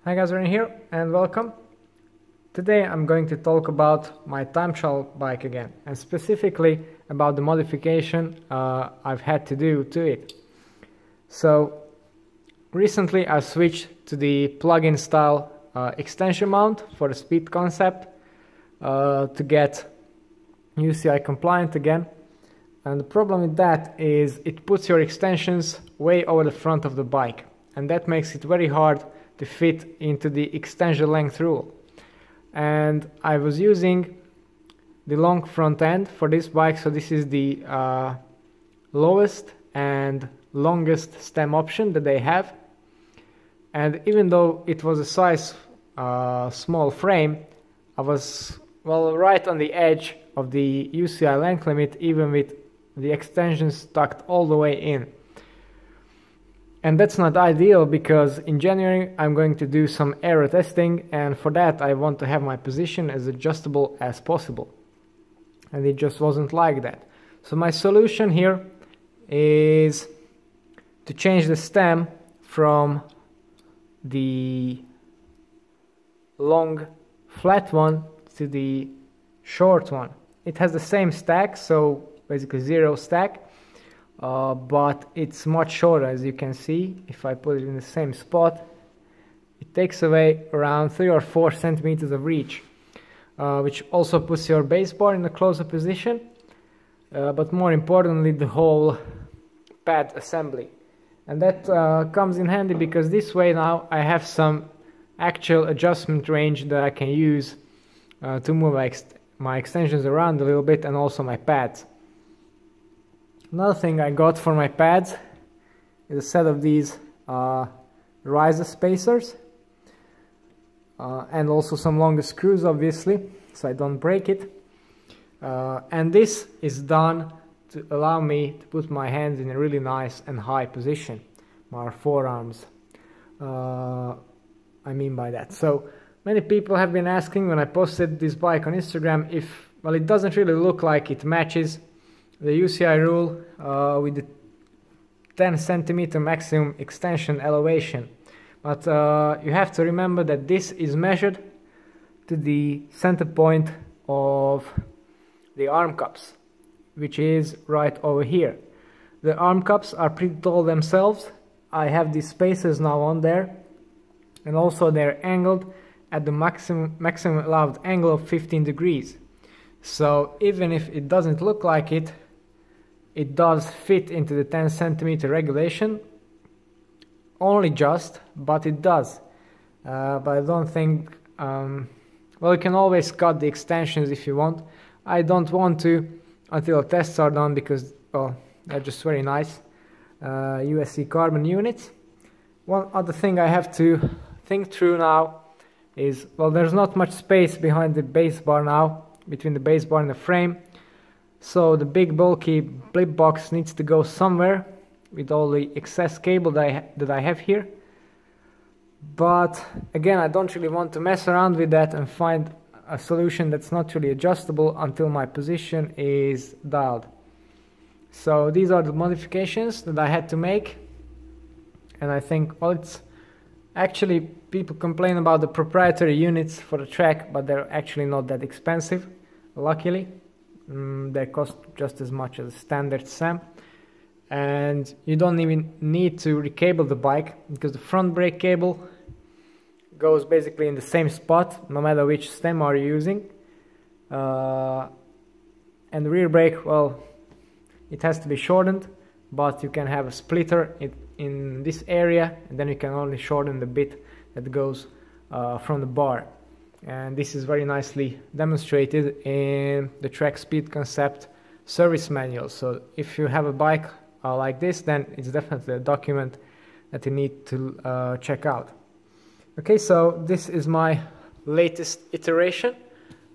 Hi guys, Rene here and welcome. Today I'm going to talk about my time trial bike again, and specifically about the modification I've had to do to it. So recently I switched to the plug-in style extension mount for the Speed Concept to get UCI compliant again. And the problem with that is it puts your extensions way over the front of the bike, and that makes it very hard to fit into the extension length rule. And I was using the long front end for this bike, so this is the lowest and longest stem option that they have. And even though it was a size small frame, I was right on the edge of the UCI length limit, even with the extensions tucked all the way in. And that's not ideal, because in January I'm going to do some aero testing, and for that I want to have my position as adjustable as possible. And it just wasn't like that. So my solution here is to change the stem from the long flat one to the short one. It has the same stack, so basically zero stack, but it's much shorter, as you can see. If I put it in the same spot, it takes away around 3 or 4 centimeters of reach, which also puts your base bar in a closer position, but more importantly the whole pad assembly. And that comes in handy, because this way now I have some actual adjustment range that I can use to move my extensions around a little bit, and also my pads. Another thing I got for my pads is a set of these riser spacers, and also some longer screws, obviously, so I don't break it. And this is done to allow me to put my hands in a really nice and high position, my forearms, I mean by that. So many people have been asking when I posted this bike on Instagram if, well, it doesn't really look like it matches the UCI rule with the 10 centimeter maximum extension elevation. But you have to remember that this is measured to the center point of the arm cups, which is right over here. The arm cups are pretty tall themselves. I have these spacers now on there, and also they're angled at the maximum allowed angle of 15 degrees. So even if it doesn't look like it, it does fit into the 10 centimeter regulation, only just, but it does. But I don't think, well, you can always cut the extensions if you want. I don't want to until tests are done, because, well, they're just very nice USC carbon units. One other thing I have to think through now is, well, there's not much space behind the base bar now, between the base bar and the frame. So the big bulky blip box needs to go somewhere with all the excess cable that I have here. But again, I don't really want to mess around with that and find a solution that's not really adjustable until my position is dialed. So these are the modifications that I had to make. And I think, well, it's actually, people complain about the proprietary units for the track, but they're actually not that expensive, luckily. They cost just as much as a standard SAM, and you don't even need to recable the bike, because the front brake cable goes basically in the same spot no matter which stem are you using, and the rear brake, well, it has to be shortened, but you can have a splitter in this area, and then you can only shorten the bit that goes from the bar. And this is very nicely demonstrated in the Trek Speed Concept service manual. So if you have a bike like this, then it's definitely a document that you need to check out. Okay, so this is my latest iteration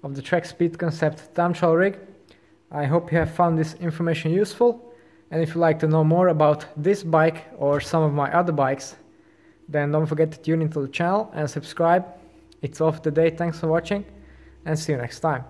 of the Trek Speed Concept time trial rig. I hope you have found this information useful, and if you'd like to know more about this bike or some of my other bikes, then don't forget to tune into the channel and subscribe. It's off today. Thanks for watching, and see you next time.